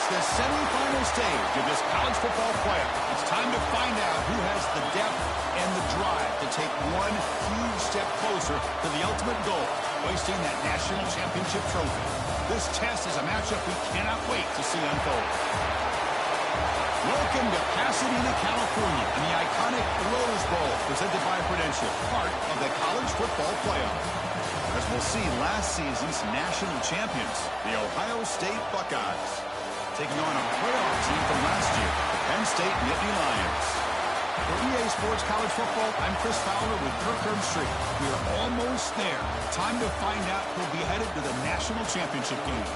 It's the semifinal stage of this college football playoff. It's time to find out who has the depth and the drive to take one huge step closer to the ultimate goal, hoisting that national championship trophy. This test is a matchup we cannot wait to see unfold. Welcome to Pasadena, California, and the iconic Rose Bowl, presented by Prudential, part of the college football playoff. As we'll see, last season's national champions, the Ohio State Buckeyes, taking on a playoff team from last year, the Penn State Nittany Lions. For EA Sports College Football, I'm Chris Fowler with Kirk Herbstreit. We are almost there. Time to find out who'll be headed to the national championship game.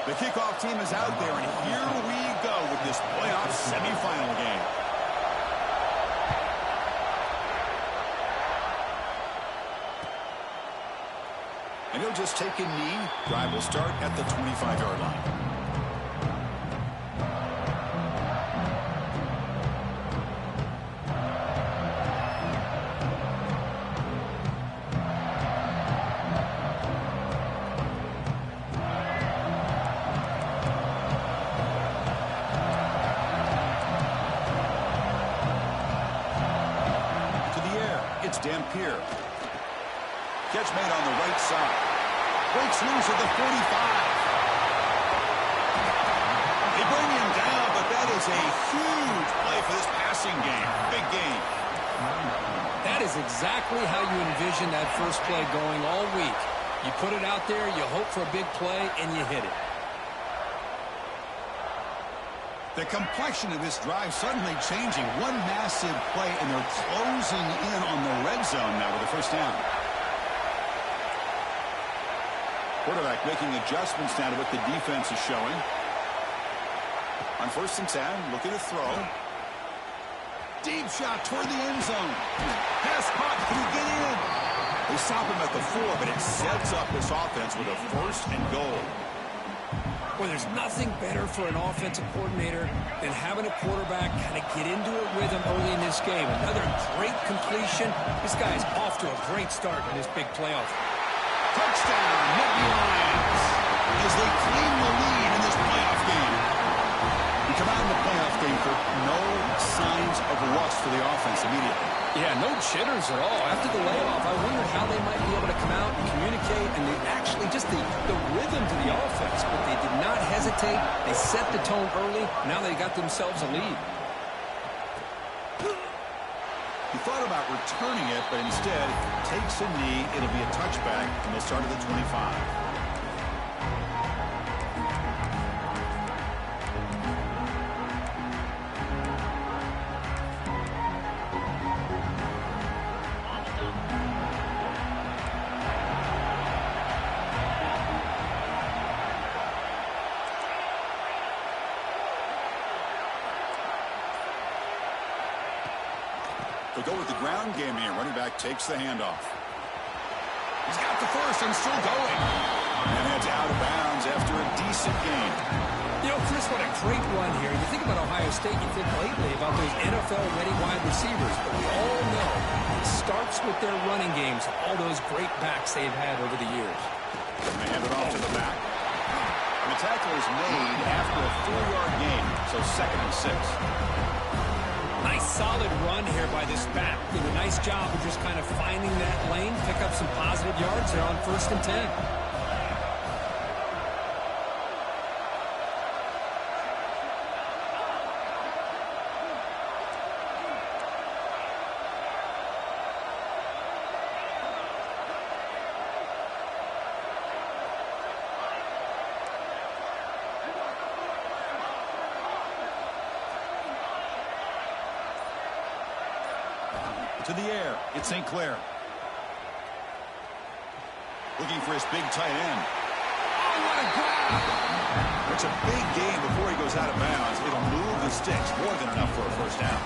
The kickoff team is out there, and here we go with this playoff semifinal game. And he'll just take a knee. Drive will start at the 25-yard line. Catch made on the right side. Breaks loose at the 45. They bring him down, but that is a huge play for this passing game. Big game. That is exactly how you envision that first play going all week. You put it out there, you hope for a big play, and you hit it. The complexion of this drive suddenly changing. One massive play, and they're closing in on the red zone now with the first down. Quarterback making adjustments now to what the defense is showing. On 1st and 10, looking to throw. Deep shot toward the end zone. Pass caught. Can he get in? They stop him at the 4, but it sets up this offense with a 1st and goal. Well, there's nothing better for an offensive coordinator than having a quarterback kind of get into a rhythm early in this game. Another great completion. This guy is off to a great start in this big playoff. Touchdown, Nittany Lions, as they claim the lead in this playoff game. We come out in the playoff game for no signs of rust for the offense immediately. Yeah, no jitters at all. After the layoff, I wondered how they might be able to come out and communicate, and they actually just the rhythm to the offense. But they did not hesitate. They set the tone early. Now they got themselves a lead. He thought about returning it, but instead takes a knee. It'll be a touchback, and they'll start at the 25. They'll go with the ground game here. Running back takes the handoff. He's got the first and still going. And that's out of bounds after a decent game. You know, Chris, what a great run here. You think about Ohio State, you think lately about those NFL-ready wide receivers. But we all know it starts with their running games, all those great backs they've had over the years. And they hand it off to the back. And the tackle is made after a 4-yard gain, so 2nd and 6. Nice solid run here by this back. Did a nice job of just kind of finding that lane, pick up some positive yards there on 1st and 10. To the air, it's St. Clair. Looking for his big tight end. Oh, what a grab! It's a big game before he goes out of bounds. It'll move the sticks. More than enough for a first down.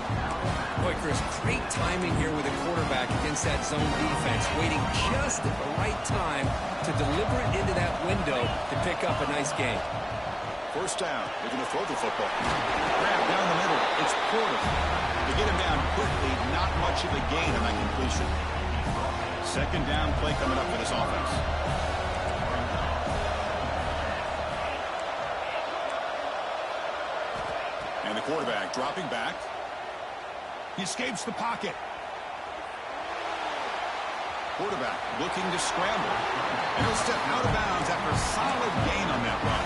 Boy, Chris, great timing here with the quarterback against that zone defense, waiting just at the right time to deliver it into that window to pick up a nice gain. First down. They're going to throw the football. Grab down the middle. It's Porter. To get him down quickly, not much of a gain on that completion. Second down play coming up for this offense. And the quarterback dropping back. He escapes the pocket. Quarterback looking to scramble. And he'll step out of bounds after a solid gain on that run.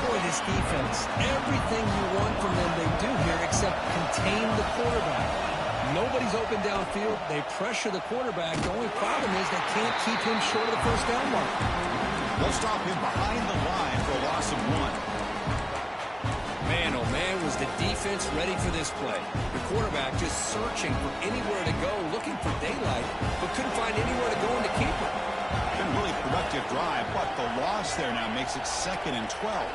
Boy, this defense, everything you want from them they do here except contain the quarterback. Nobody's open downfield. They pressure the quarterback. The only problem is they can't keep him short of the first down mark. They'll stop him behind the line for a loss of 1. Man, oh man, was the defense ready for this play. The quarterback just searching for anywhere to go, looking for daylight, but couldn't find anywhere to go in the keeper. Been a really productive drive, but the loss there now makes it 2nd and 12.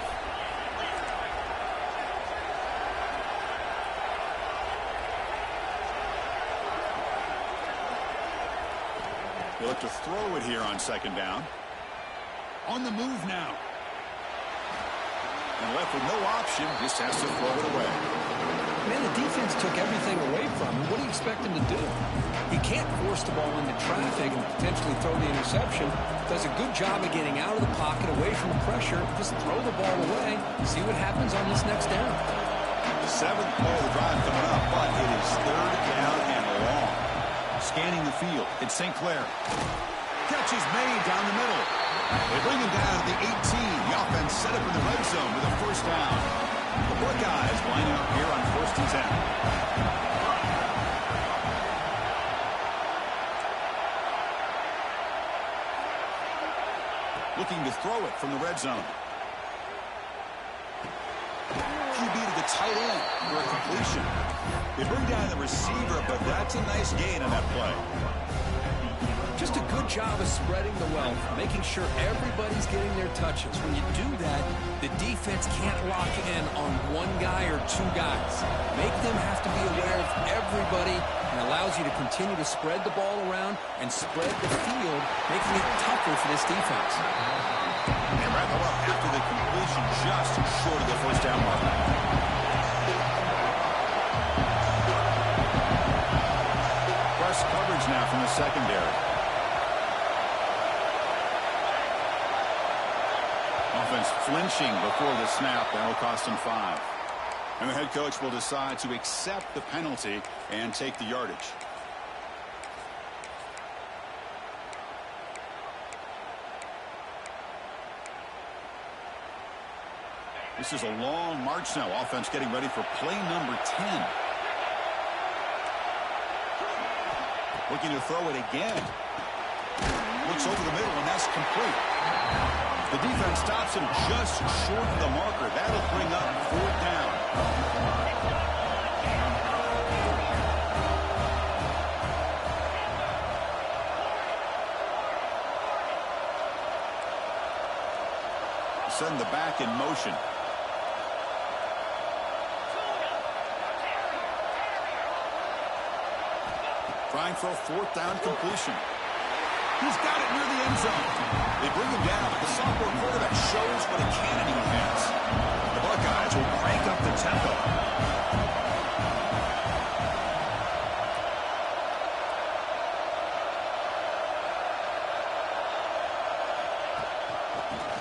They look to throw it here on 2nd down. On the move now. And left with no option, just has to throw it away. Man, the defense took everything away from him. What do you expect him to do? He can't force the ball into traffic and potentially throw the interception. Does a good job of getting out of the pocket, away from the pressure. Just throw the ball away. See what happens on this next down. 7th play of the drive coming up, but it is 3rd down and long. Scanning the field, it's St. Clair. Catch is made down the middle. They bring him down to the 18. The offense set up in the red zone with a first down. The Buckeyes lining up here on 1st and 10. Looking to throw it from the red zone. QB to the tight end for a completion. They bring down the receiver, but that's a nice gain on that play. Just a good job of spreading the wealth, making sure everybody's getting their touches. When you do that, the defense can't lock in on one guy or two guys. Make them have to be aware of everybody and allows you to continue to spread the ball around and spread the field, making it tougher for this defense. And wrap them up after the completion just short of the first down mark. Press coverage now from the secondary. Offense flinching before the snap. That'll cost him 5. And the head coach will decide to accept the penalty and take the yardage. This is a long march now. Offense getting ready for play number 10. Looking to throw it again. Looks over the middle, and that's complete. The defense stops him just short of the marker. That'll bring up 4th down. Send the back in motion. Trying for a 4th down completion. He's got it near the end zone. They bring him down, but the sophomore quarterback shows what a cannon he has. The Buckeyes will crank up the tempo.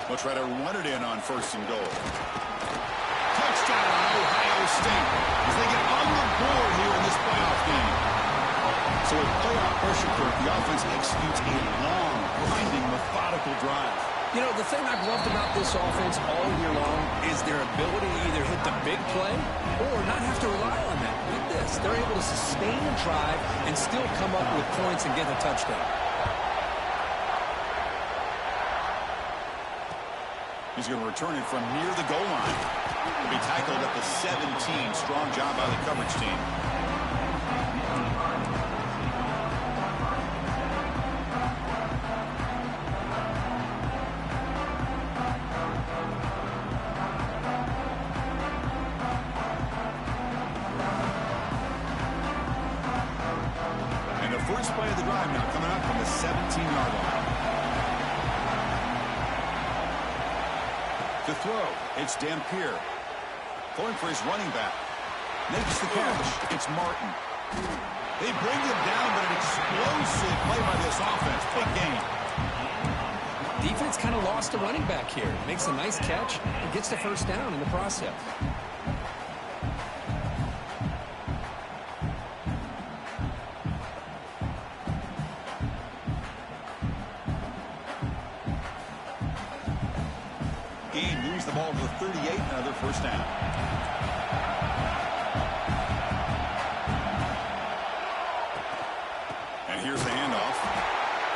They'll try to run it in on 1st and goal. Touchdown, Ohio State, as they get on the board here in this playoff game. So with playoff pressure, the offense executes a long, grinding, methodical drive. You know, the thing I've loved about this offense all year long is their ability to either hit the big play or not have to rely on that. With this, they're able to sustain a drive and still come up with points and get a touchdown. He's going to return it from near the goal line. He'll be tackled at the 17. Strong job by the coverage team. First play of the drive now coming up from the 17-yard line. To throw, it's Dampier. Going for his running back. Makes the catch. It's Martin. They bring him down, but an explosive play by this offense. Big gain. Defense kind of lost a running back here. Makes a nice catch and gets the first down in the process. Gain moves the ball to the 38, another first down. And here's the handoff.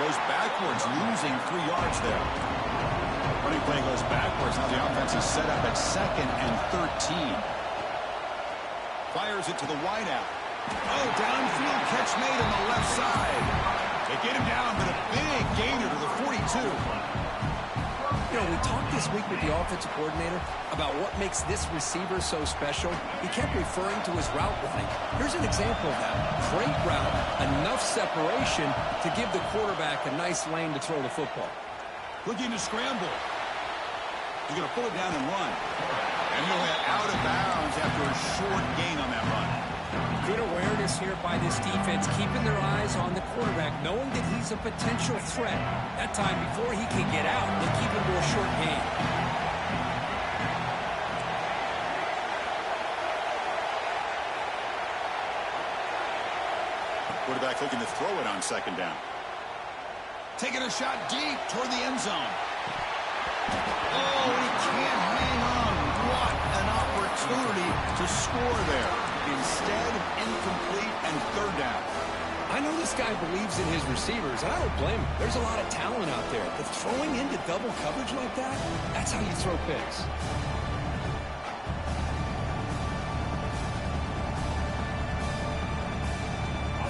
Goes backwards, losing 3 yards there. Running play goes backwards. Now the offense is set up at 2nd and 13. Fires it to the wideout. Oh, downfield catch made on the left side. They get him down, but a big gainer to the 42. You know, we talked this week with the offensive coordinator about what makes this receiver so special. He kept referring to his route running. Here's an example of that. Great route, enough separation to give the quarterback a nice lane to throw the football. Looking to scramble. He's going to pull it down and run. And he'll get out of bounds after a short gain on that run. Good awareness here by this defense, keeping their eyes on the quarterback, knowing that he's a potential threat. That time, before he can get out, they keep him to a short gain. Quarterback looking to throw it on 2nd down. Taking a shot deep toward the end zone. Oh, he can't hang on. What an opportunity to score there. Instead, incomplete and 3rd down. I know this guy believes in his receivers, and I don't blame him. There's a lot of talent out there. But throwing into double coverage like that, that's how you throw picks.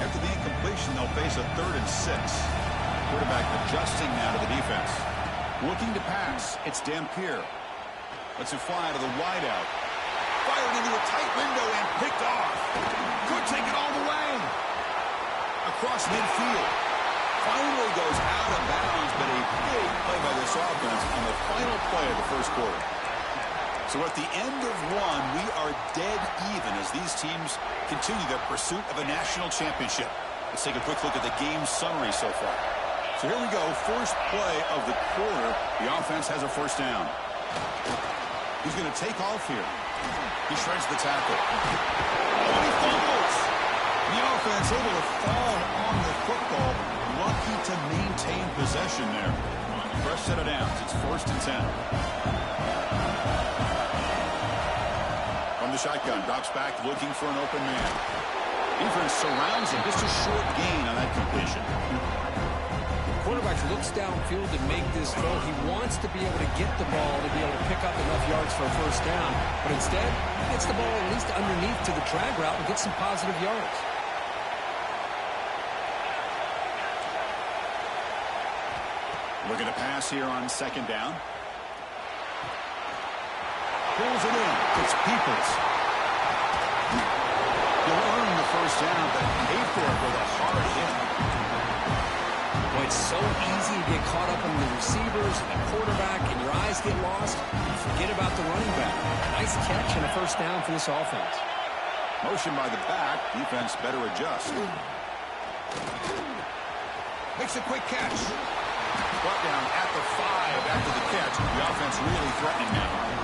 After the incompletion, they'll face a 3rd and 6. Quarterback adjusting now to the defense. Looking to pass. It's Dampier. Lets it fly to the wideout. Fired into a tight window and picked off. Could take it all the way. Across midfield. Finally goes out of bounds, but a big play by this offense on the final play of the first quarter. So at the end of one, we are dead even as these teams continue their pursuit of a national championship. Let's take a quick look at the game summary so far. So here we go. First play of the quarter. The offense has a first down. He's going to take off here. He shreds the tackle. Oh, he fumbles. The offense able to fall on the football. Lucky to maintain possession there. Fresh set of downs. It's 1st and 10. From the shotgun, drops back looking for an open man. Defense surrounds him. Just a short gain on that completion. Quarterback looks downfield to make this throw. He wants to be able to get the ball to be able to pick up enough yards for a first down. But instead, he gets the ball at least underneath to the drag route and gets some positive yards. Looking to pass here on 2nd down. Pulls it in. It's Peoples. He'll earn the first down, but pay for it with a hard hit. Boy, it's so easy to get caught up in the receivers, the quarterback, and your eyes get lost. You forget about the running back. Nice catch and a first down for this offense. Motion by the back. Defense better adjust. Makes a quick catch. Brought down at the 5 after the catch. The offense really threatening now.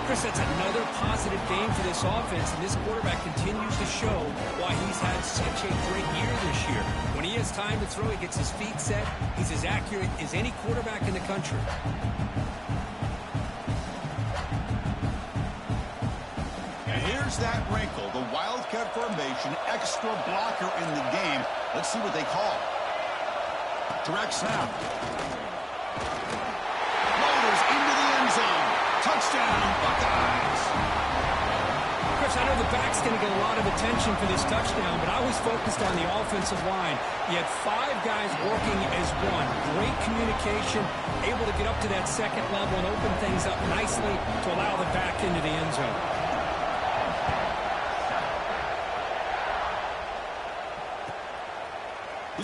Chris, that's another positive game for this offense, and this quarterback continues to show why he's had such a great year this year. When he has time to throw, he gets his feet set. He's as accurate as any quarterback in the country. And here's that wrinkle, the Wildcat formation, extra blocker in the game. Let's see what they call. Direct snap. Loaders into the end zone. Touchdown, Buckeyes. Chris, I know the back's going to get a lot of attention for this touchdown, but I was focused on the offensive line. You had 5 guys working as one. Great communication, able to get up to that 2nd level and open things up nicely to allow the back into the end zone.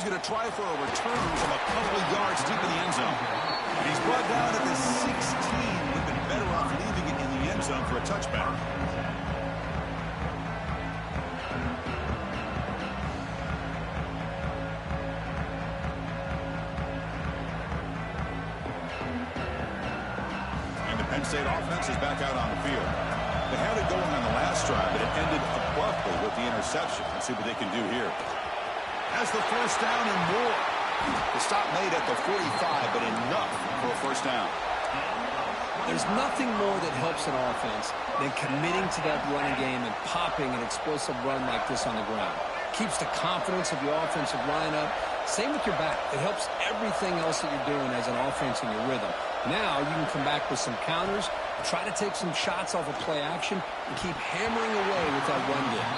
He's going to try for a return from a couple of yards deep in the end zone. And he's brought down at the 16. Would have been better off leaving it in the end zone for a touchback. And the Penn State offense is back out on the field. They had it going on the last drive, but it ended abruptly with the interception. Let's see what they can do here. Has the first down and more. The stop made at the 45, but enough for a first down. There's nothing more that helps an offense than committing to that running game and popping an explosive run like this on the ground. Keeps the confidence of your offensive line up. Same with your back. It helps everything else that you're doing as an offense in your rhythm. Now you can come back with some counters, try to take some shots off of play action, and keep hammering away with that run game.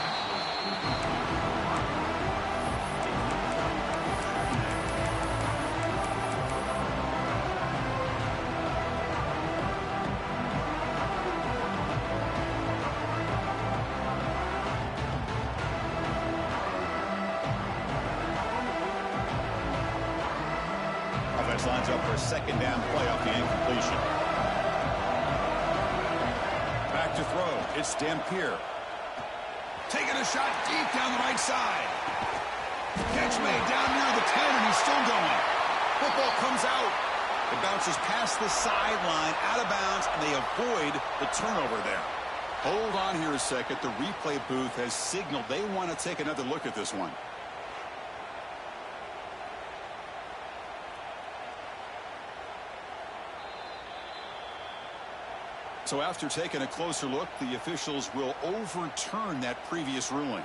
Lines up for a second down play off the incompletion. Back to throw. It's Dampier. Taking a shot deep down the right side. Catch made down near the 10, and he's still going. Football comes out. It bounces past the sideline, out of bounds, and they avoid the turnover there. Hold on here a second. The replay booth has signaled they want to take another look at this one. So after taking a closer look, the officials will overturn that previous ruling.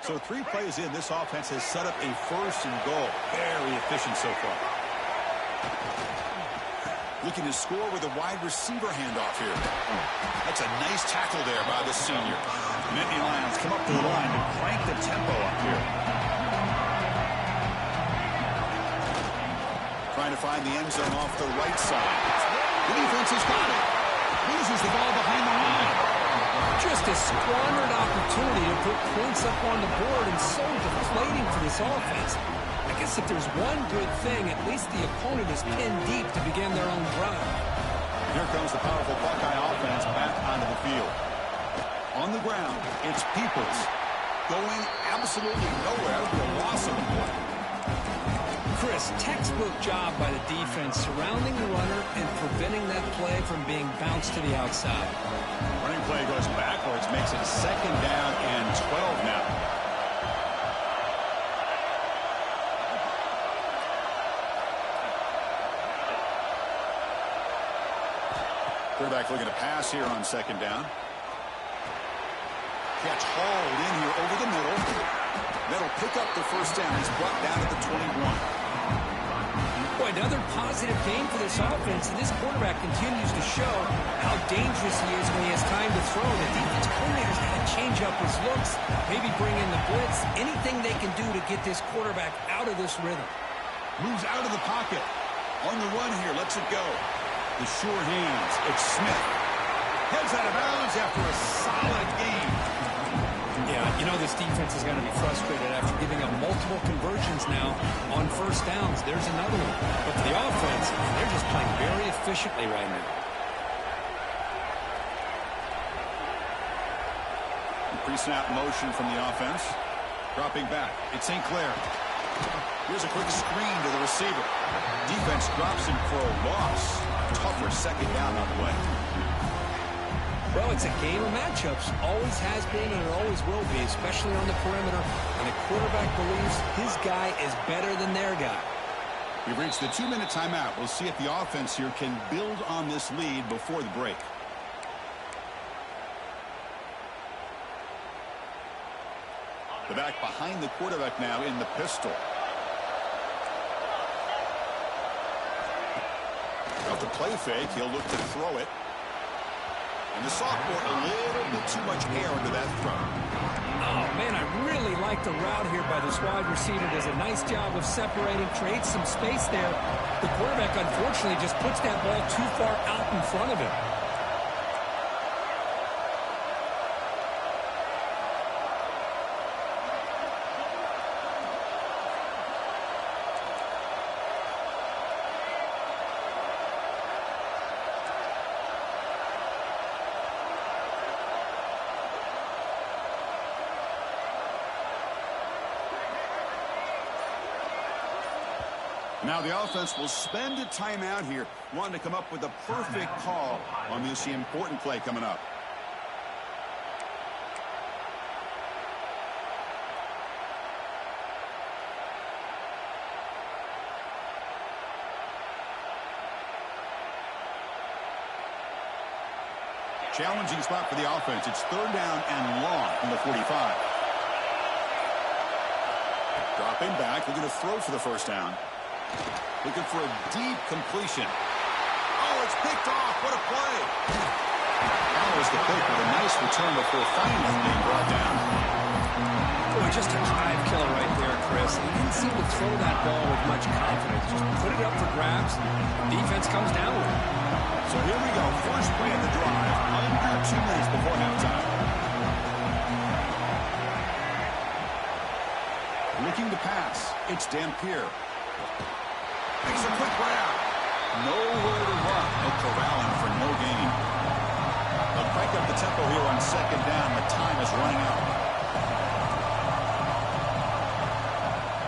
So 3 plays in, this offense has set up a first and goal. Very efficient so far. Looking to score with a wide receiver handoff here. That's a nice tackle there by the senior. Nittany Lions come up to the line to crank the tempo up here. Trying to find the end zone off the right side. The defense has got it. Loses the ball behind the line. Just a squandered opportunity to put points up on the board, and so deflating for this offense. I guess if there's one good thing, at least the opponent is pinned deep to begin their own drive. Here comes the powerful Buckeye offense back onto the field. On the ground, it's Peoples going absolutely nowhere for a loss of a play. Chris, textbook job by the defense surrounding the runner and preventing that play from being bounced to the outside. Running play goes backwards, makes it second down and 12 now. Quarterback looking to pass here on second down. Catch hauled in here over the middle. That'll pick up the first down. He's brought down at the 21. Boy, another positive game for this offense, and this quarterback continues to show how dangerous he is when he has time to throw. The defense coordinator's got to change up his looks, maybe bring in the blitz, anything they can do to get this quarterback out of this rhythm. Moves out of the pocket. On the run here, lets it go. The sure hands. It's Smith. Heads out of bounds after a solid game. Yeah, you know this defense is going to be frustrated after giving up multiple conversions now on first downs. There's another one. But for the offense, they're just playing very efficiently right now. Pre-snap motion from the offense. Dropping back. It's St. Clair. Here's a quick screen to the receiver. Defense drops him for a loss. Tougher second down on the way. Well, it's a game of matchups. Always has been and it always will be, especially on the perimeter. And the quarterback believes his guy is better than their guy. We've reached the 2-minute timeout. We'll see if the offense here can build on this lead before the break. The back behind the quarterback now in the pistol. Off the play fake, he'll look to throw it. And the sophomore, a little bit too much air under that throw. Oh, man, I really like the route here by this wide receiver. Does a nice job of separating, creates some space there. The quarterback, unfortunately, just puts that ball too far out in front of him. Now the offense will spend a timeout here, wanting to come up with a perfect call on this important play coming up. Challenging spot for the offense. It's 3rd down and long from the 45. Dropping back, looking to throw for the first down. Looking for a deep completion. Oh, it's picked off. What a play. That was the pick with a nice return before finally being brought down. Boy, just a drive killer right there, Chris. He didn't seem to throw that ball with much confidence. Just put it up for grabs. Defense comes down with it. So here we go. First play of the drive. Under 2 minutes before halftime. Looking to pass. It's Dampier. Makes a quick grab. Nowhere to run. No corralling for no gain. They'll crank up the tempo here on 2nd down. The time is running out.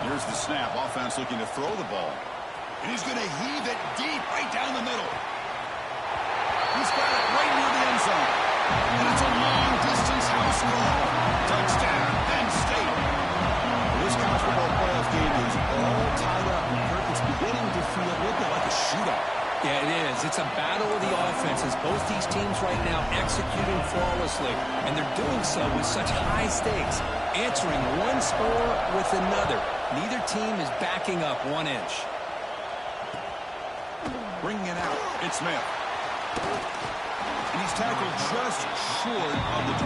Here's the snap. Offense looking to throw the ball. And he's going to heave it deep right down the middle. He's got it right near the end zone. And it's a long-distance house call. Touchdown, Penn State. This college football playoff game is all tied up. Kirk, it's beginning to feel a little bit like a shootout. Yeah, it is. It's a battle of the offenses. Both these teams right now executing flawlessly. And they're doing so with such high stakes. Answering one score with another. Neither team is backing up 1 inch. Bringing it out. It's Smith. And he's tackled just short of the 25.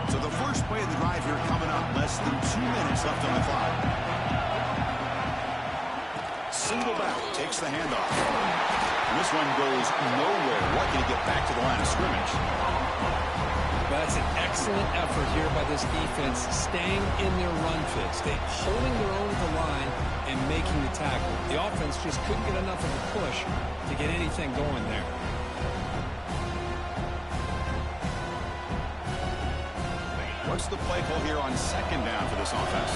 So the first play of the drive here coming up. Less than 2 minutes left on the clock. Single back. Takes the handoff. And this one goes nowhere. Lucky to get back to the line of scrimmage. That's an excellent effort here by this defense, staying in their run fits. They holding their own at the line and making the tackle. The offense just couldn't get enough of a push to get anything going there. What's the play call here on 2nd down for this offense?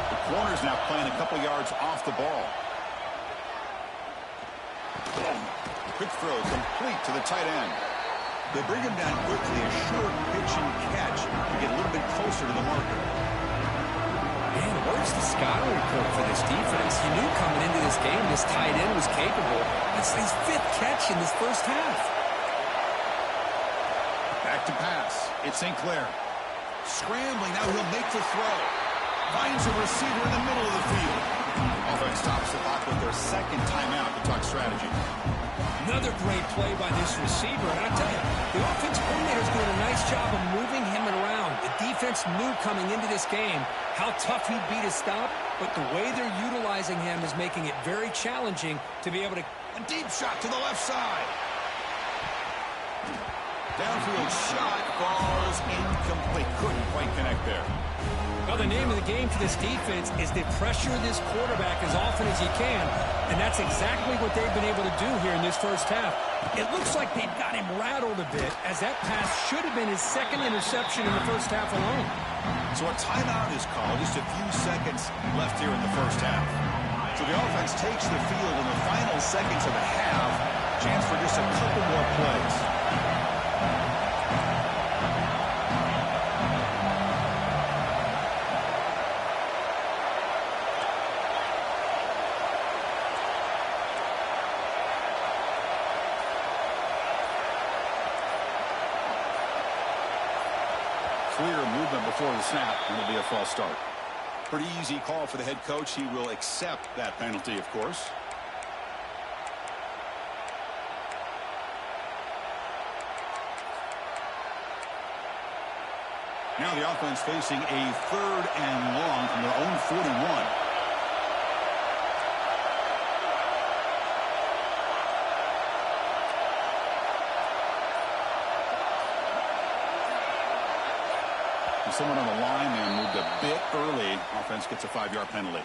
The corner's now playing a couple yards off the ball. Quick throw complete to the tight end. They bring him down quickly, a short pitch and catch to get a little bit closer to the marker. Man, where's the scouting report for this defense? You knew coming into this game this tight end was capable. That's his 5th catch in this first half. Back to pass. It's St. Clair. Scrambling. Now he'll make the throw. Finds a receiver in the middle of the field. Offense stops the clock with their 2nd timeout to talk strategy. Another great play by this receiver. And I tell you, the offense coordinator's doing a nice job of moving him around. The defense knew coming into this game how tough he'd be to stop, but the way they're utilizing him is making it very challenging to be able to... A deep shot to the left side. Downfield shot falls incomplete. Couldn't quite connect there. Well, the name of the game for this defense is to pressure this quarterback as often as you can, and that's exactly what they've been able to do here in this first half. It looks like they've got him rattled a bit, as that pass should have been his 2nd interception in the first half alone. So a timeout is called. Just a few seconds left here in the first half. So the offense takes the field in the final seconds of the half. Chance for just a couple more plays. Clear movement before the snap, and it'll be a false start. Pretty easy call for the head coach. He will accept that penalty, of course. Now the offense facing a 3rd and long from their own 41. Someone on the line man moved a bit early. Offense gets a 5-yard penalty.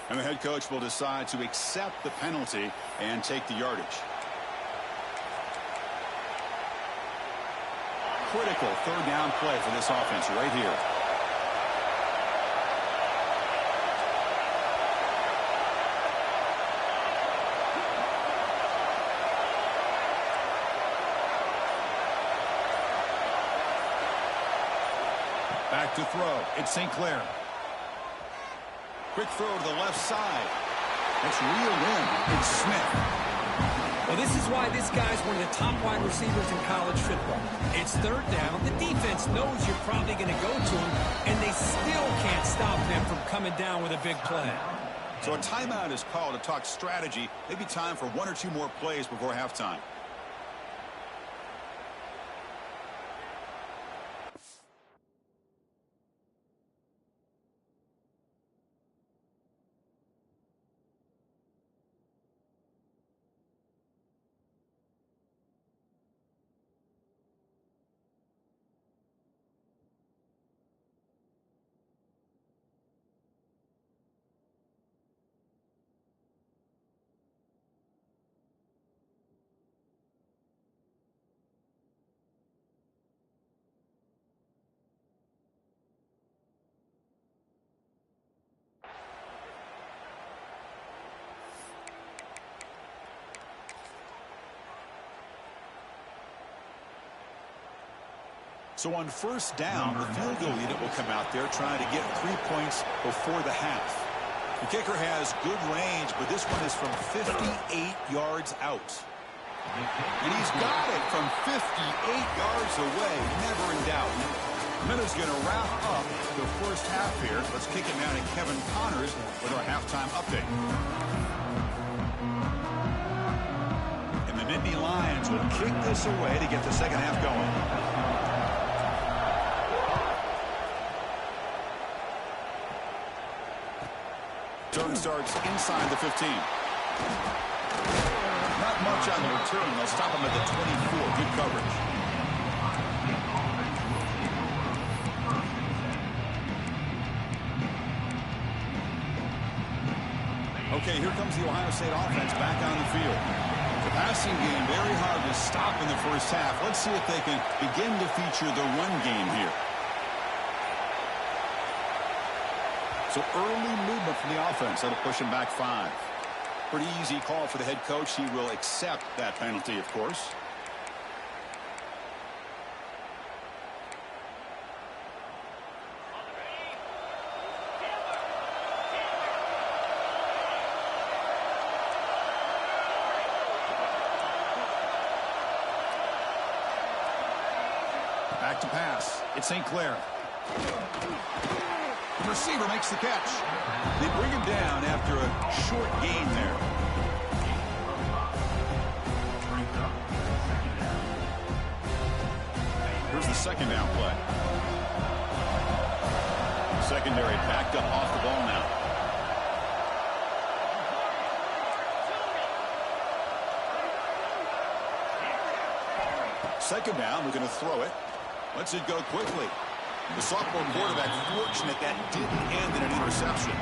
And the head coach will decide to accept the penalty and take the yardage. critical third down play for this offense right here. Back to throw. It's St. Clair. Quick throw to the left side. It's reeled in. It's Smith. Well, this is why this guy's one of the top wide receivers in college football. It's third down. The defense knows you're probably going to go to him, and they still can't stop him from coming down with a big play. So a timeout is called to talk strategy. Maybe time for one or two more plays before halftime. So on first down, the field goal unit will come out there trying to get 3 points before the half. The kicker has good range, but this one is from 58 yards out. And he's got it from 58 yards away, never in doubt. Minutes going to wrap up the first half here. Let's kick it now to Kevin Connors with our halftime update. And the Nittany Lions will kick this away to get the second half going. Turn starts inside the 15. Not much on the return. They'll stop him at the 24. Good coverage. Okay, here comes the Ohio State offense back on the field. The passing game very hard to stop in the first half. Let's see if they can begin to feature the run game here. So early movement from the offense. That'll push him back 5. Pretty easy call for the head coach. He will accept that penalty, of course. Back to pass. It's St. Clair. The receiver makes the catch. They bring him down after a short gain there. Here's the second down play. Secondary backed up off the ball now. Second down, we're going to throw it. Lets it go quickly. The sophomore quarterback fortunate that didn't end in an interception.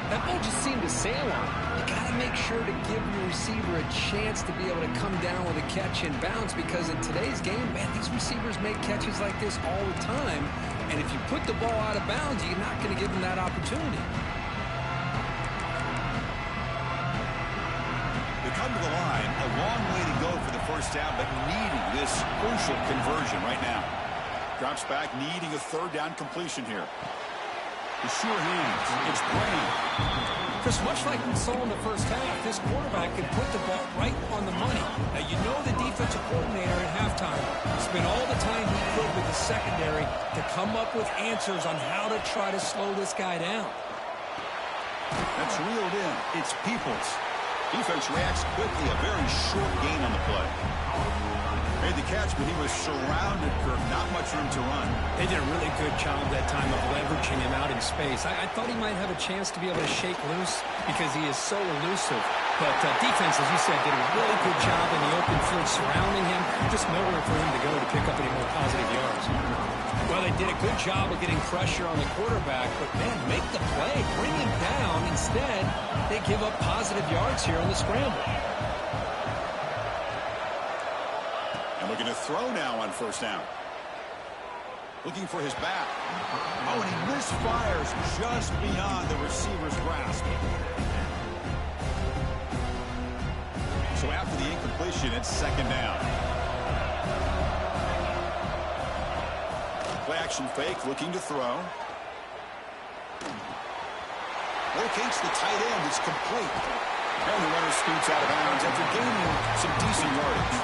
That ball just seemed to sail on. You got to make sure to give your receiver a chance to be able to come down with a catch and bounce, because in today's game, man, these receivers make catches like this all the time. And if you put the ball out of bounds, you're not going to give them that opportunity. They come to the line, a long way to go for the first down, but needing this crucial conversion right now. Drops back, needing a third down completion here. The sure hands. It's Brain. Chris, much like we saw in the first half, this quarterback can put the ball right on the money. Now, you know the defensive coordinator at halftime spent all the time he could with the secondary to come up with answers on how to try to slow this guy down. That's reeled in. It's Peoples. Defense reacts quickly. A very short gain on the play. Made the catch, but he was surrounded, Kirk. Not much room to run. They did a really good job that time of leveraging him out in space. I thought he might have a chance to be able to shake loose because he is so elusive. But defense, as you said, did a really good job in the open field surrounding him. Just nowhere for him to go to pick up any more positive yards. Well, they did a good job of getting pressure on the quarterback, but, man, make the play. Bring him down. Instead, they give up positive yards here on the scramble. And we're going to throw now on first down. Looking for his back. Oh, and he misfires just beyond the receiver's grasp. So after the incompletion, it's second down. Play action fake, looking to throw. Locates the tight end. It's complete. And the runner scoots out of bounds after gaining some decent yardage.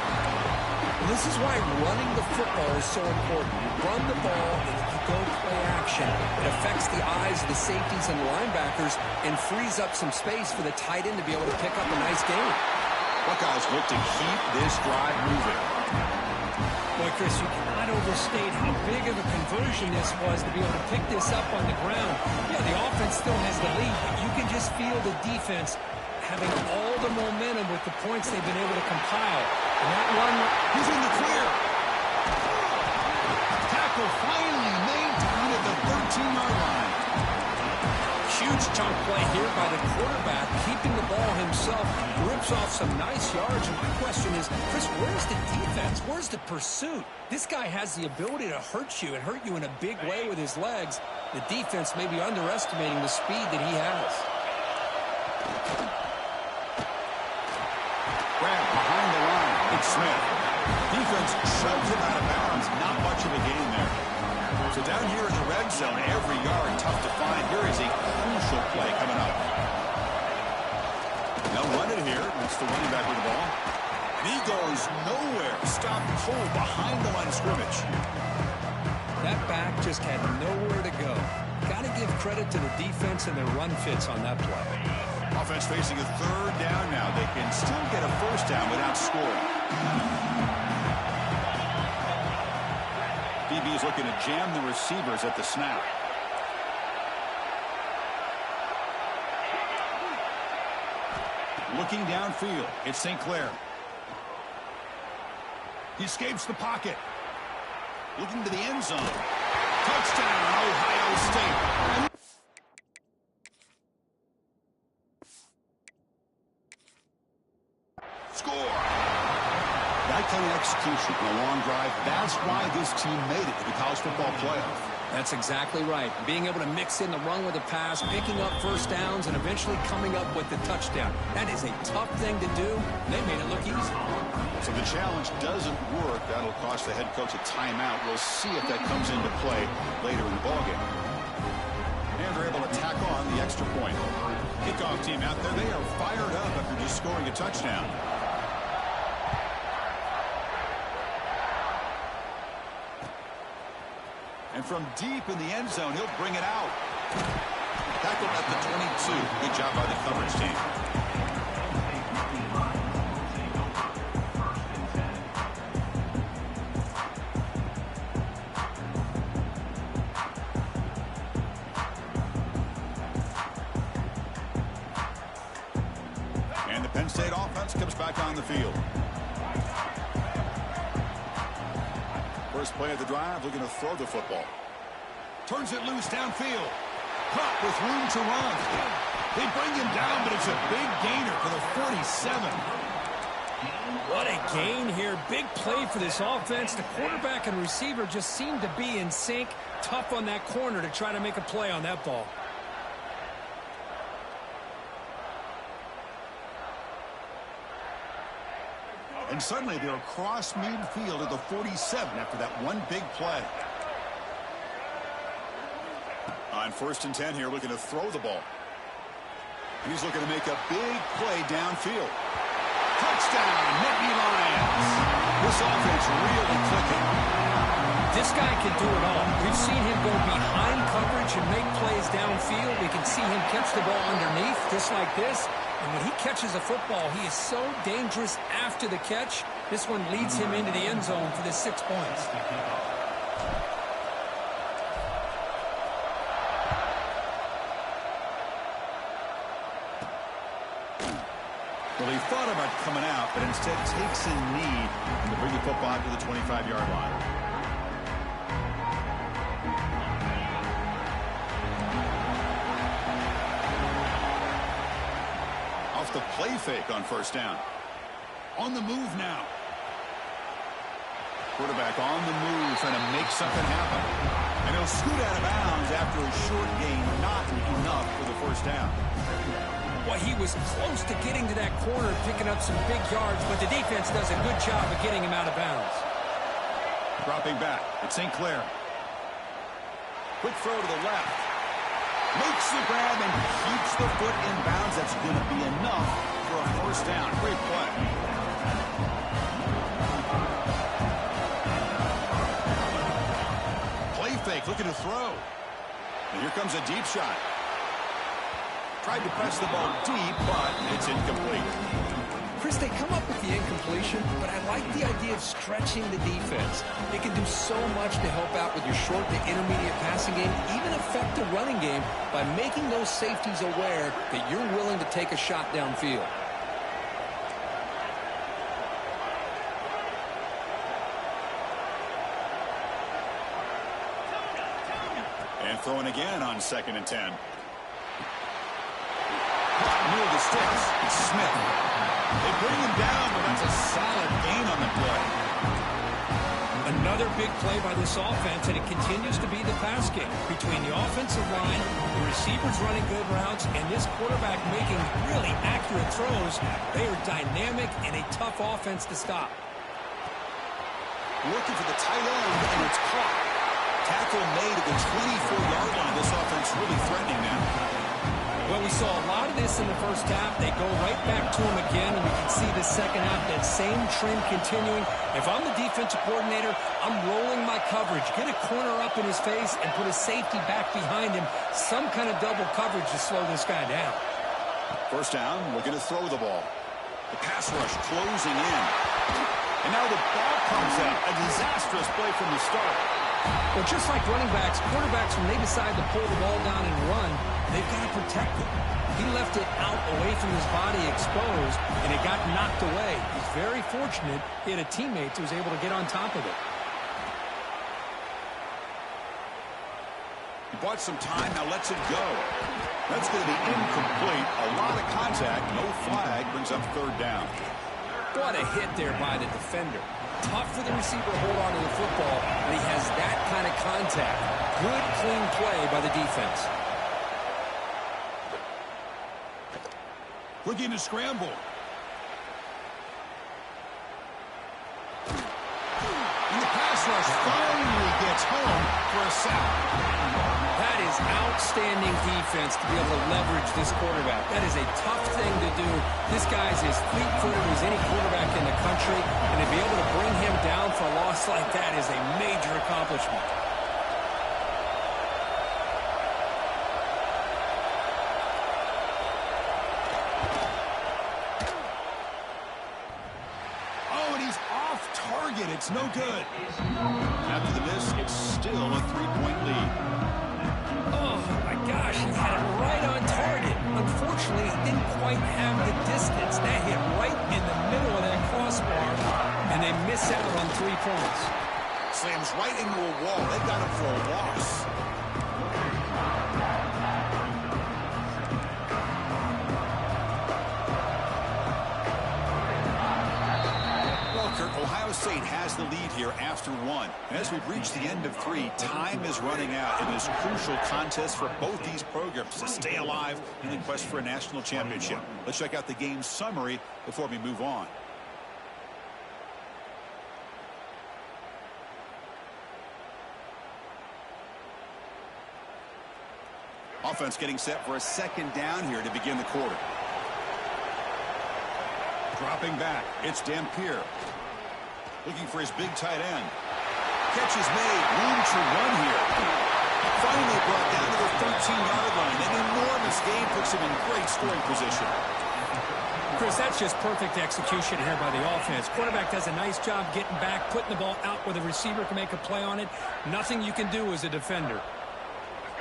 This is why running the football is so important. You run the ball, and if you go play action, it affects the eyes of the safeties and the linebackers and frees up some space for the tight end to be able to pick up a nice gain. Buckeyes look to keep this drive moving. Boy, Chris, you cannot overstate how big of a conversion this was to be able to pick this up on the ground. Yeah, the offense still has the lead, but you can just feel the defense having all the momentum with the points they've been able to compile. And that run, he's in the clear. Tackle finally maintained at the 13-yard line. Huge chunk play here by the quarterback, keeping the ball himself, rips off some nice yards. And my question is, Chris, where's the defense? Where's the pursuit? This guy has the ability to hurt you and hurt you in a big way with his legs. The defense may be underestimating the speed that he has. Grab behind the line. It's Smith. Defense shoves him out of bounds. Not much of a gain there. So down here in the red zone, every yard tough to find. Here is a crucial play coming up. They'll run it here. It's the running back with the ball. And he goes nowhere. Stop cold behind the line of scrimmage. That back just had nowhere to go. Got to give credit to the defense and their run fits on that play. Offense facing a third down now. They can still get a first down without scoring. DB is looking to jam the receivers at the snap. Looking downfield, it's St. Clair. He escapes the pocket. Looking to the end zone. Touchdown, Ohio State. Score. That kind of execution on a long drive, that's why this team made it to the college football playoff. That's exactly right. Being able to mix in the run with the pass, picking up first downs, and eventually coming up with the touchdown. That is a tough thing to do. They made it look easy. So the challenge doesn't work. That'll cost the head coach a timeout. We'll see if that comes into play later in the ballgame. And they're able to tack on the extra point. Kickoff team out there. They are fired up after just scoring a touchdown. And from deep in the end zone, he'll bring it out. Tackled at the 22. Good job by the coverage team. And the Penn State offense comes back on the field. First play of the drive, looking to throw the football. Turns it loose downfield. Caught with room to run. They bring him down, but it's a big gainer for the 47. What a gain here. Big play for this offense. The quarterback and receiver just seem to be in sync. Tough on that corner to try to make a play on that ball. And suddenly they're across midfield at the 47 after that one big play. On 1st and 10 here, looking to throw the ball. And he's looking to make a big play downfield. Touchdown, Nittany Lions. This offense really clicking. This guy can do it all. We've seen him go behind coverage and make plays downfield. We can see him catch the ball underneath, just like this. And when he catches a football, he is so dangerous after the catch. This one leads him into the end zone for the 6 points. Well, he thought about coming out, but instead takes a knee to bring the football to the 25-yard line. Off the play fake on 1st down. On the move now. Quarterback on the move, trying to make something happen. And he'll scoot out of bounds after a short gain, not enough for the first down. Well, he was close to getting to that corner, picking up some big yards, but the defense does a good job of getting him out of bounds. Dropping back, it's St. Clair. Quick throw to the left. Makes the grab and keeps the foot in bounds. That's going to be enough for a first down. Great play. Play fake, looking to throw. And here comes a deep shot. Tried to press the ball deep, but it's incomplete. Chris, they come up with the incompletion, but I like the idea of stretching the defense. It can do so much to help out with your short to intermediate passing game, even affect the running game by making those safeties aware that you're willing to take a shot downfield. And throwing again on 2nd and 10. Near the sticks, it's Smith. They bring him down, but that's a solid gain on the play. Another big play by this offense, and it continues to be the pass game. Between the offensive line, the receivers running good routes, and this quarterback making really accurate throws, they are dynamic and a tough offense to stop. Looking for the tight end, and it's caught. Tackle made at the 24-yard line. This offense really threatening now. Well, we saw a lot of this in the first half. They go right back to him again, and we can see the second half, that same trend continuing. If I'm the defensive coordinator, I'm rolling my coverage. Get a corner up in his face and put a safety back behind him. Some kind of double coverage to slow this guy down. First down, looking to throw the ball. The pass rush closing in. And now the ball comes out. A disastrous play from the start. Well, just like running backs, quarterbacks, when they decide to pull the ball down and run, they've got to protect it. He left it out away from his body exposed, and it got knocked away. He's very fortunate he had a teammate who was able to get on top of it. He bought some time, now lets it go. That's going to be incomplete. A lot of contact, no flag, brings up 3rd down. What a hit there by the defender. Tough for the receiver to hold on to the football, but he has that kind of contact. Good, clean play by the defense. Looking to scramble. And the pass rush finally gets home for a sack. That is outstanding defense to be able to leverage this quarterback. That is a tough thing to do. This guy's as fleet-footed as any quarterback in the country, and to be able to bring him down for a loss like that is a major accomplishment. Oh, and he's off target. It's no good. After the miss, it's still a 3-point lead. Oh, my gosh, he had it right on target. Unfortunately, he didn't quite have the distance. That hit right in the middle of that crossbar, and they miss out on 3 points. Slams right into a wall. They got him for a loss. Ohio State has the lead here after 1. And as we've reached the end of 3, time is running out in this crucial contest for both these programs to stay alive in the quest for a national championship. Let's check out the game summary before we move on. Offense getting set for a 2nd down here to begin the quarter. Dropping back, it's Dampier. Looking for his big tight end. Catch is made. Room to run here. Finally brought down to the 13-yard line. An enormous gain puts him in great scoring position. Chris, that's just perfect execution here by the offense. Quarterback does a nice job getting back, putting the ball out where the receiver can make a play on it. Nothing you can do as a defender.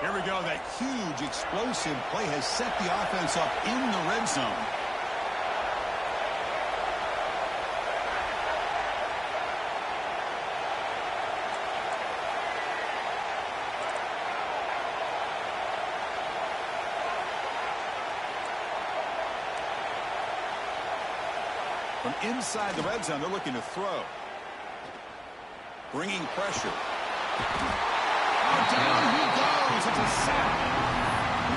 Here we go. That huge explosive play has set the offense up in the red zone. From inside the red zone, they're looking to throw. Bringing pressure. Down he goes. It's a sack.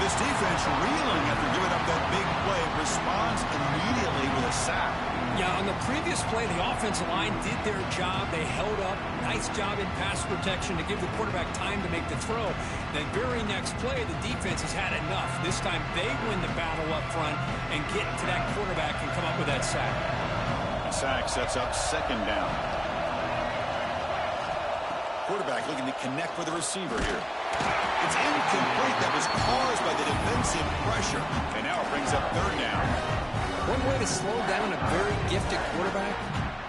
This defense reeling after giving up that big play responds immediately with a sack. Yeah, on the previous play, the offensive line did their job. They held up. Nice job in pass protection to give the quarterback time to make the throw. The very next play, the defense has had enough. This time they win the battle up front and get to that quarterback and come up with that sack. The sack sets up second down. Quarterback looking to connect with the receiver here. It's incomplete. That was caused by the defensive pressure. And now it brings up third down. One way to slow down a very gifted quarterback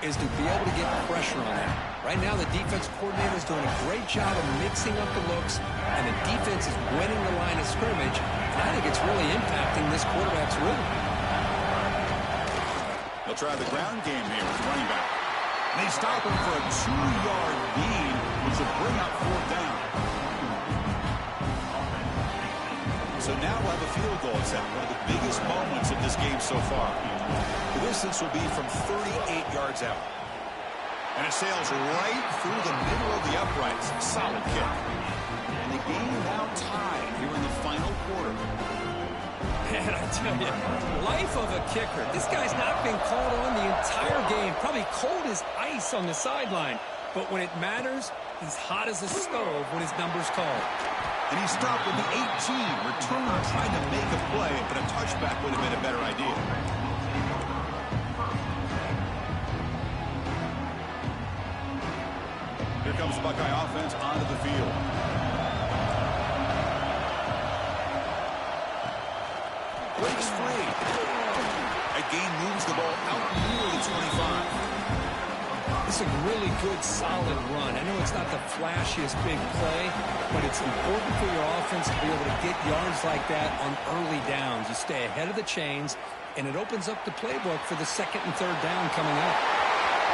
is to be able to get pressure on him. Right now, the defense coordinator is doing a great job of mixing up the looks, and the defense is winning the line of scrimmage. And I think it's really impacting this quarterback's rhythm. They'll try the ground game here with the running back. And they stop him for a 2-yard gain, which will bring up fourth down. So now we'll have a field goal attempt, one of the biggest moments of this game so far. The distance will be from 38 yards out. And it sails right through the middle of the uprights. Solid kick. And the game now tied here in the final quarter. Man, I tell you, life of a kicker. This guy's not been called on the entire game. Probably cold as ice on the sideline. But when it matters, he's hot as a stove when his number's called. And he stopped with the 18. Returner trying to make a play, but a touchback would have been a better idea. Here comes the Buckeye offense onto the field. Breaks free. That gain moves the ball out near the 25. It's a really good, solid run. I know it's not the flashiest big play, but it's important for your offense to be able to get yards like that on early downs. You stay ahead of the chains, and it opens up the playbook for the second and third down coming up.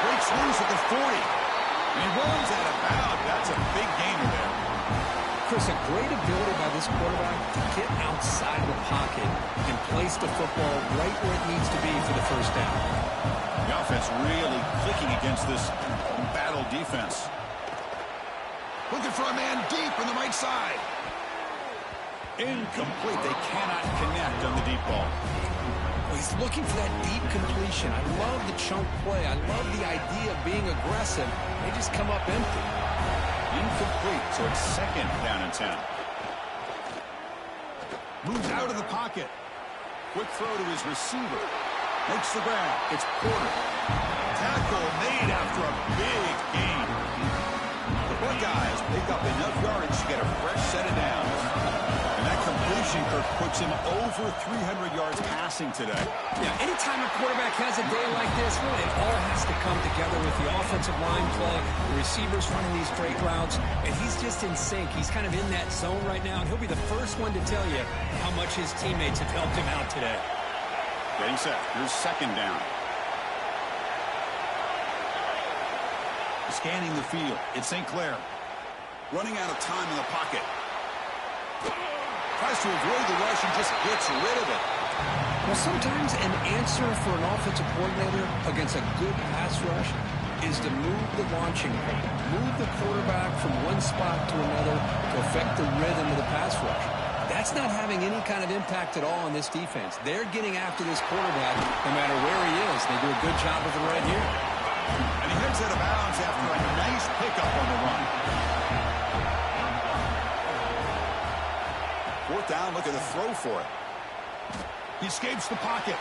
Breaks loose at the 40. And he runs out of bounds. That's a big gainer there. Chris, a great ability by this quarterback to get outside of the pocket and place the football right where it needs to be for the first down. The offense really clicking against this battle defense. Looking for a man deep on the right side. Incomplete. They cannot connect on the deep ball. Well, he's looking for that deep completion. I love the chunk play. I love the idea of being aggressive. They just come up empty. Incomplete, so it's second down and 10. Moves out of the pocket. Quick throw to his receiver. Makes the grab. It's Porter. Tackle made after a big gain. The Buckeyes pick up enough yardage to get a fresh set of downs. And that completion, Kirk, puts him over 300 yards passing today. Yeah, anytime a quarterback has a day like this, really, it all has to come together with the offensive line play, the receivers running these great routes, and he's just in sync. He's kind of in that zone right now, and he'll be the first one to tell you how much his teammates have helped him out today. Getting set. Here's second down. Scanning the field. It's St. Clair. Running out of time in the pocket. Tries to avoid the rush and just gets rid of it. Well, sometimes an answer for an offensive coordinator against a good pass rush is to move the launching point. Move the quarterback from one spot to another to affect the rhythm of the pass rush. That's not having any kind of impact at all on this defense. They're getting after this quarterback no matter where he is. They do a good job of it right here. And he heads out of bounds after a nice pickup on the run. Fourth down, look at the throw for it. He escapes the pocket.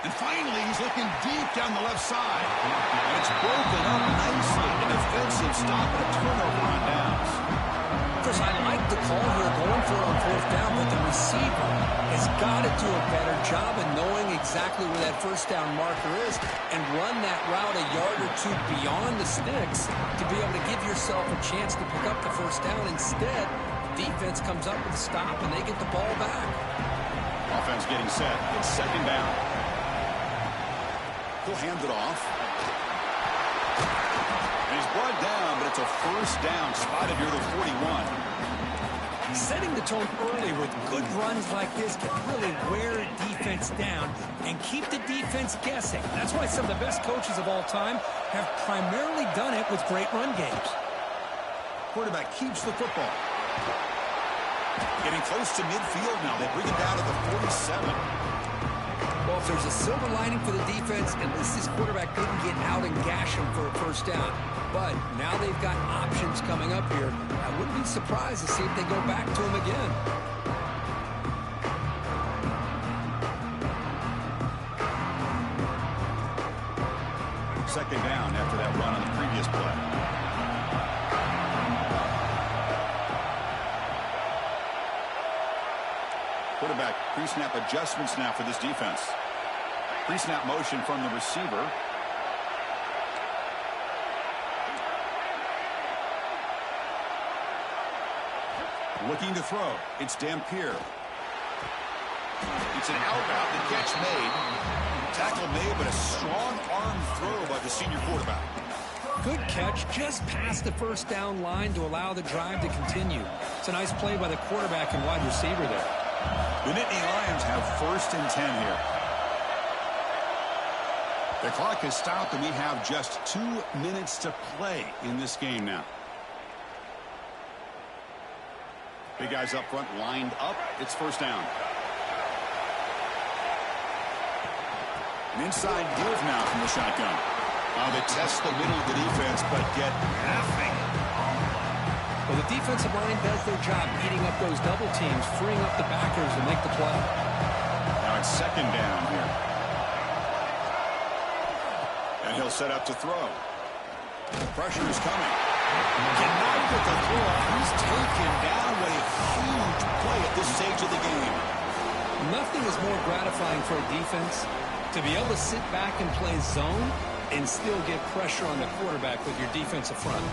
And finally, he's looking deep down the left side. And it's broken up nicely. A defensive stop and a turnover on downs. Chris, I like the call here going for it on fourth down, but the receiver has got to do a better job of knowing exactly where that first down marker is and run that route a yard or two beyond the sticks to be able to give yourself a chance to pick up the first down. Instead, defense comes up with a stop and they get the ball back. Offense getting set. It's second down. He'll hand it off. And he's brought down, but it's a first down spotted near the 41. Setting the tone early with good runs like this can really wear a defense down and keep the defense guessing. That's why some of the best coaches of all time have primarily done it with great run games. Quarterback keeps the football. Getting close to midfield now. They bring it down to the 47. Well, if there's a silver lining for the defense, at least this quarterback didn't get out and gash him for a first down. But now they've got options coming up here. I wouldn't be surprised to see if they go back to him again. Second down after that run on the previous play. Quarterback pre-snap adjustments now for this defense. Pre-snap motion from the receiver. Looking to throw. It's Dampier. It's an outbound. The catch made. Tackle made, but a strong arm throw by the senior quarterback. Good catch just past the first down line to allow the drive to continue. It's a nice play by the quarterback and wide receiver there. The Nittany Lions have 1st and 10 here. The clock has stopped, and we have just 2 minutes to play in this game now. Big guys up front lined up. It's first down. An inside give now from the shotgun. They test the middle of the defense, but get nothing. Well, the defensive line does their job eating up those double teams, freeing up the backers to make the play. Now it's second down here. And he'll set up to throw. Pressure is coming. Cannot get the throw. He's taken down. What a huge play at this stage of the game. Nothing is more gratifying for a defense to be able to sit back and play zone and still get pressure on the quarterback with your defensive front.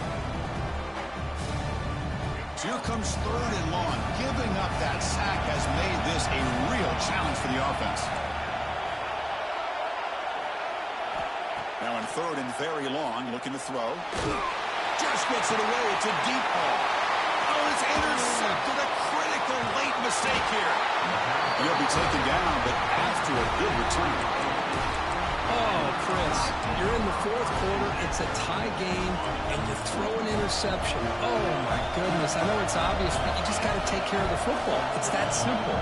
Here comes third and long. Giving up that sack has made this a real challenge for the offense. Now in third and very long, looking to throw. Just gets it away. It's a deep ball. Oh, it's intercepted. A critical late mistake here. He'll be taken down, but after a good return. Oh, Chris, you're in the 4th quarter. It's a tie game, and you throw an interception. Oh, my goodness. I know it's obvious, but you just got to take care of the football. It's that simple.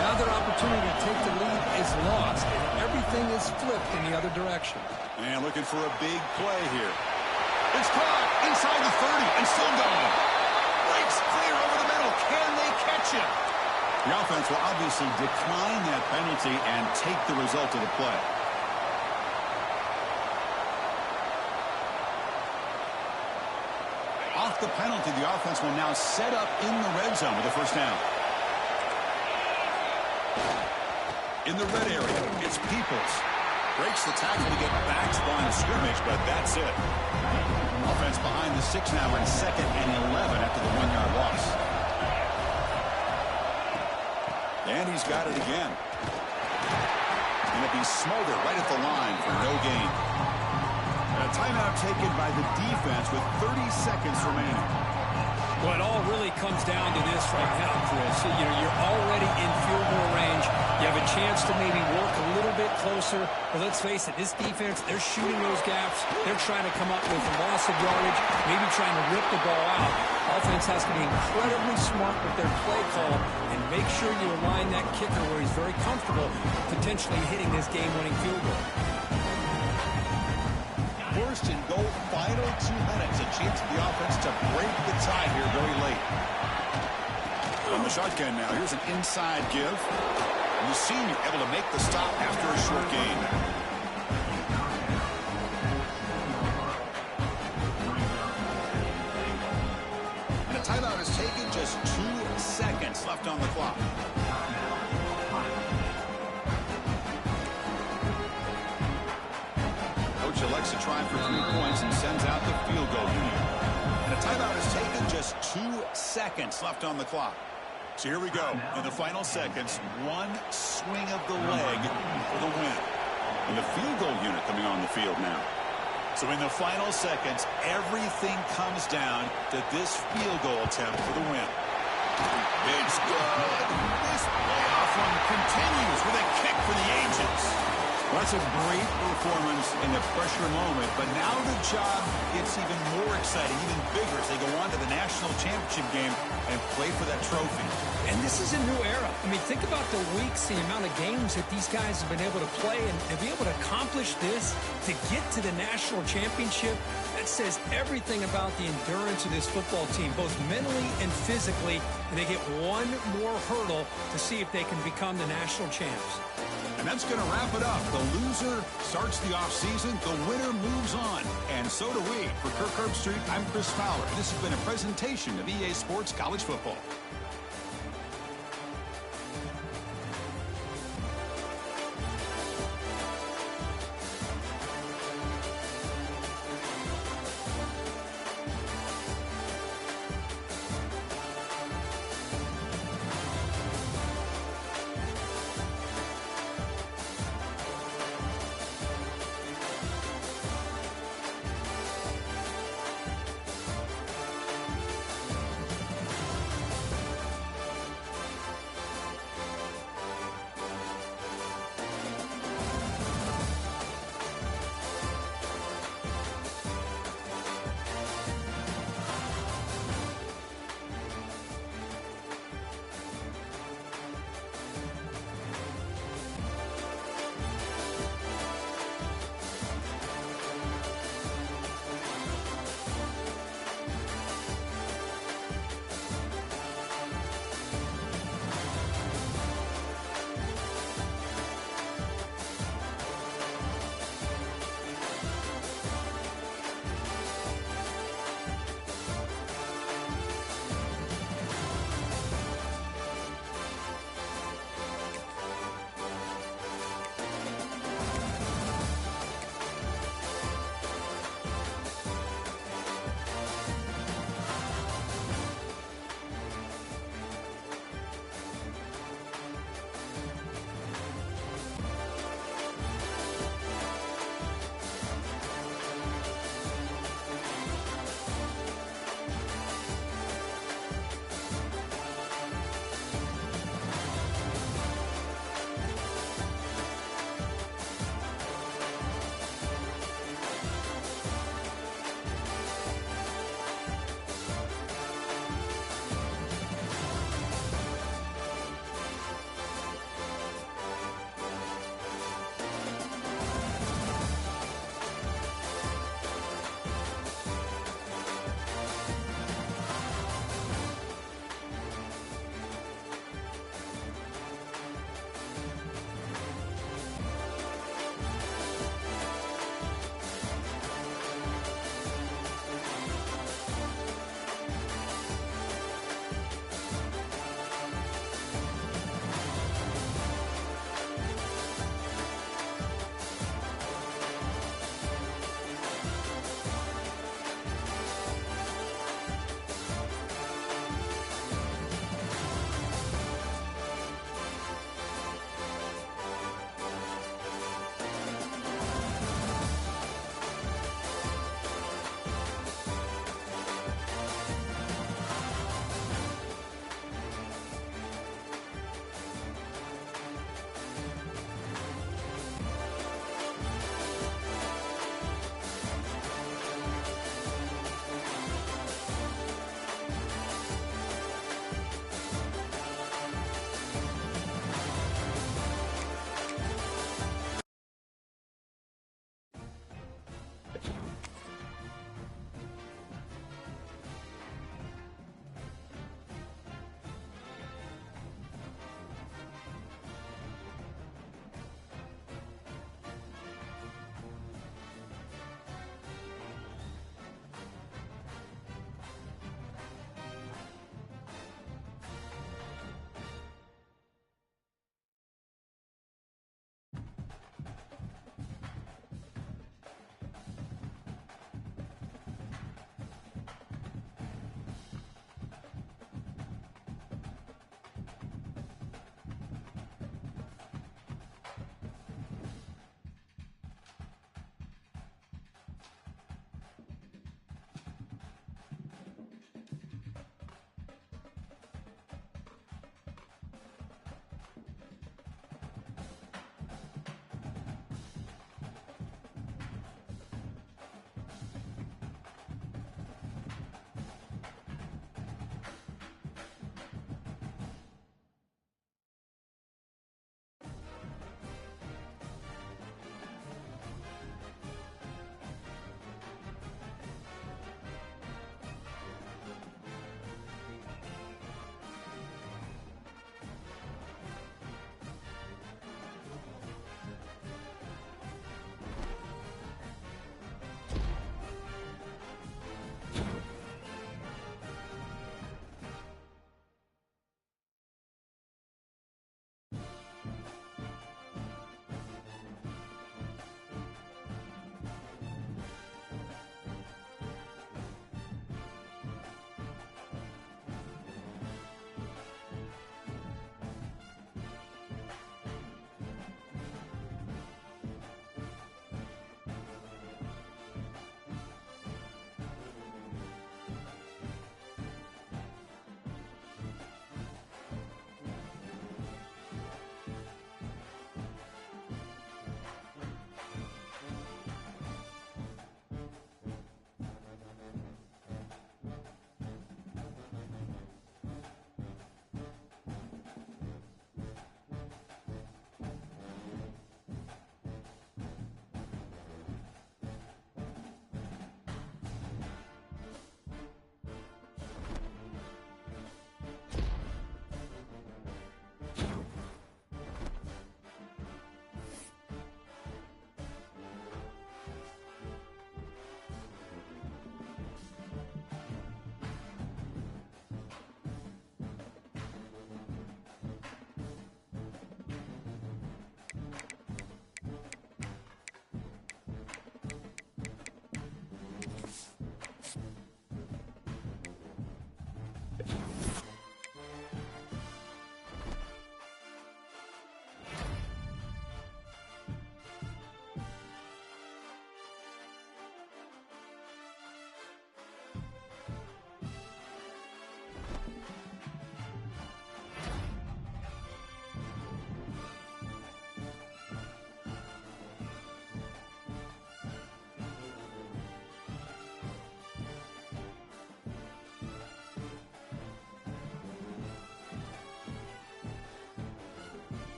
Now their opportunity to take the lead is lost, and everything is flipped in the other direction. And looking for a big play here. It's caught inside the 30 and still going. Breaks clear over the middle. Can they catch him? The offense will obviously decline that penalty and take the result of the play. Off the penalty, the offense will now set up in the red zone with a first down. In the red area, it's Peoples. Breaks the tackle to get back to the line of scrimmage, but that's it. Offense behind the 6 now on 2nd and 11 after the 1-yard loss. And he's got it again. And it'll be Smolder right at the line for no gain. And a timeout taken by the defense with 30 seconds remaining. Well, it all really comes down to this right now, Chris. You know, you're already in field goal range. You have a chance to maybe work a little bit closer. But let's face it, this defense, they're shooting those gaps. They're trying to come up with a loss of yardage, maybe trying to rip the ball out. Offense has to be incredibly smart with their play call and make sure you align that kicker where he's very comfortable potentially hitting this game-winning field goal. First and goal, final 2 minutes. A chance for the offense to break the tie here very late. From the shotgun now, here's an inside give. And the senior able to make the stop after a short gain. And a timeout is taken, just 2 seconds left on the clock. Coach elects to try for 3 points and sends out the field goal unit. And a timeout is taken, just 2 seconds left on the clock. So here we go. In the final seconds, one swing of the leg for the win. And the field goal unit coming on the field now. So in the final seconds, everything comes down to this field goal attempt for the win. It's good. This playoff run continues with a kick for the ages. Well, that's a great performance in the pressure moment, but now the job gets even more exciting, even bigger as they go on to the national championship game and play for that trophy. And this is a new era. I mean, think about the weeks, the amount of games that these guys have been able to play, and to be able to accomplish this, to get to the national championship, that says everything about the endurance of this football team, both mentally and physically, and they get one more hurdle to see if they can become the national champs. And that's going to wrap it up. The loser starts the offseason. The winner moves on. And so do we. For Kirk Herbstreit, I'm Chris Fowler. This has been a presentation of EA Sports College Football.